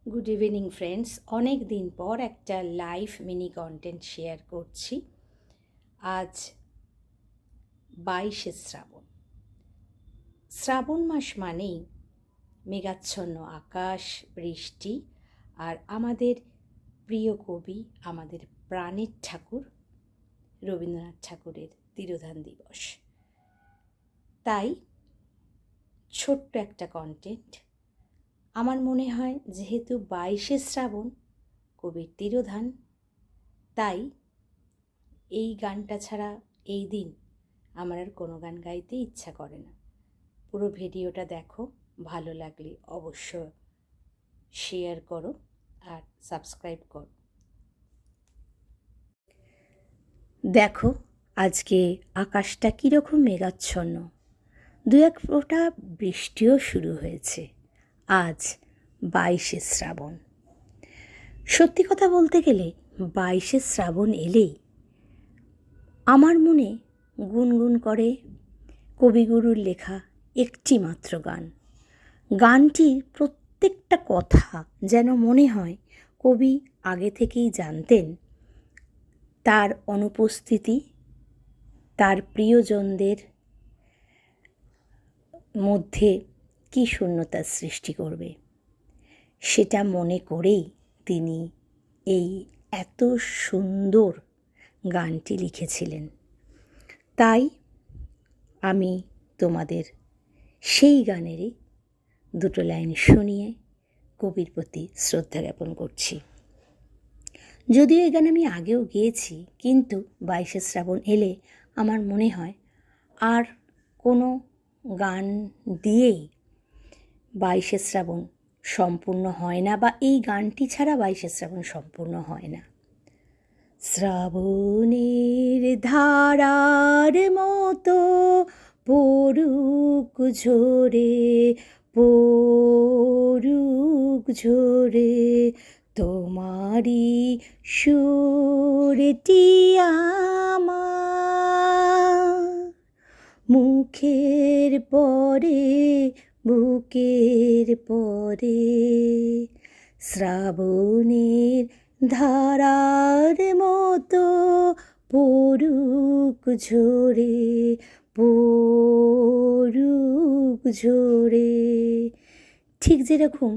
Good evening friends, অনেক দিন পর একটা লাইভ মিনি কন্টেন্ট শেয়ার করছি। আজ 22শে শ্রাবণ। শ্রাবণ মাস মানেই মেঘাচ্ছন্ন আকাশ, বৃষ্টি আর আমাদের প্রিয় কবি, আমাদের প্রাণের ঠাকুর রবীন্দ্রনাথ ঠাকুরের তিরোধান দিবস। তাই ছোট্ট একটা কন্টেন্ট। আমার মনে হয় যেহেতু 22শে শ্রাবণ কবির তিরোধান, তাই এই গানটা ছাড়া এই দিন আমার আর কোনো গান গাইতে ইচ্ছা করে না। পুরো ভিডিওটা দেখো, ভালো লাগলে অবশ্য শেয়ার করো আর সাবস্ক্রাইব করো। দেখো আজকে আকাশটা কীরকম মেঘাচ্ছন্ন, দু এক ফোঁটা বৃষ্টিও শুরু হয়েছে। আজ 22শে শ্রাবণ। সত্যি কথা বলতে গেলে 22শে শ্রাবণ এলেই আমার মনে গুনগুন করে কবিগুরুর লেখা একটি মাত্র গান। গানটির প্রত্যেকটা কথা যেন মনে হয় কবি আগে থেকেই জানতেন তার অনুপস্থিতি তার প্রিয়জনদের মধ্যে কী শূন্যতার সৃষ্টি করবে, সেটা মনে করেই তিনি এই এত সুন্দর গানটি লিখেছিলেন। তাই আমি তোমাদের সেই গানেরই দুটো লাইন শুনিয়ে কবির প্রতি শ্রদ্ধা জ্ঞাপন করছি। যদিও এই গান আমি আগেও গেয়েছি, কিন্তু 22শে শ্রাবণ এলে আমার মনে হয় আর কোনো গান দিয়েই 22শে শ্রাবণ সম্পূর্ণ হয় না, বা এই গানটি ছাড়া 22শে শ্রাবণ সম্পূর্ণ হয় না। শ্রাবণের ধারার মতো পড়ুক ঝরে, পড়ুক ঝরে তোমারি সুরটি আমার, মুখের পরে বুকের পরে শ্রাবণের ধারার মতো পড়ুক ঝরে, পড়ুক ঝরে। ঠিক যেরকম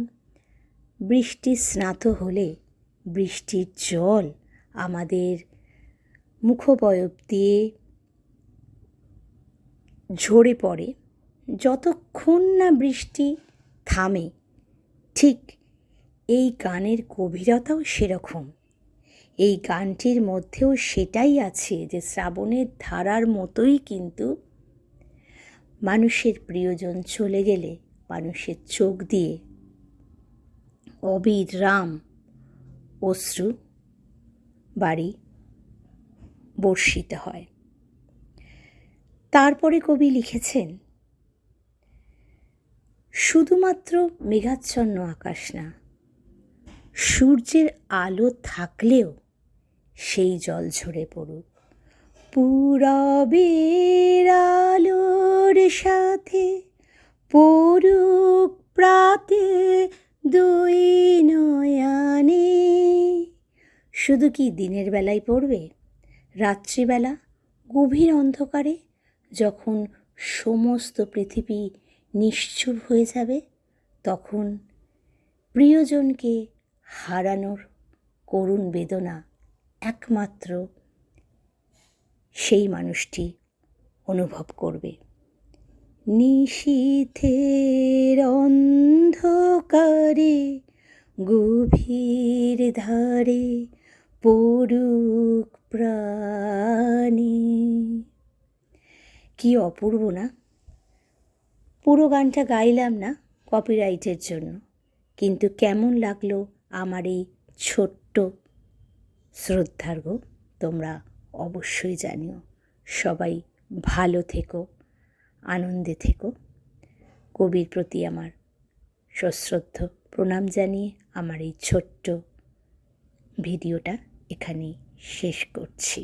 বৃষ্টি স্নাত হলে বৃষ্টির জল আমাদের মুখবয়ব দিয়ে ঝরে পড়ে, যতক্ষণ না বৃষ্টি থামে, ঠিক এই গানের গভীরতাও সেরকম। এই গানটির মধ্যেও সেটাই আছে যে শ্রাবণের ধারার মতোই কিন্তু মানুষের প্রিয়জন চলে গেলে মানুষের চোখ দিয়ে অবিরাম অশ্রু বাড়ি বর্ষিত হয়। তারপরে কবি লিখেছেন, শুধুমাত্র মেঘাচ্ছন্ন আকাশ না, সূর্যের আলো থাকলেও সেই জল ঝরে পড়ুক, পূরবের আলোর সাথে পড়ুক প্রাতে দুই নয়ানে। শুধু কি দিনের বেলায় পড়বে? রাত্রিবেলা গভীর অন্ধকারে যখন সমস্ত পৃথিবী নিশ্চুপ হয়ে যাবে, তখন প্রিয়জনকে হারানোর করুণ বেদনা একমাত্র সেই মানুষটি অনুভব করবে। নিশীথের অন্ধকারে গভীর ধারে পড়ুক প্রাণে। কি অপূর্ব না? পুরো গানটা গাইলাম না কপিরাইটের জন্য, কিন্তু কেমন লাগলো আমার এই ছোট্ট শ্রদ্ধার্ঘ তোমরা অবশ্যই জানিও। সবাই ভালো থেকো, আনন্দে থেকো। কবির প্রতি আমার সশ্রদ্ধ প্রণাম জানিয়ে আমার এই ছোট্ট ভিডিওটা এখানেই শেষ করছি।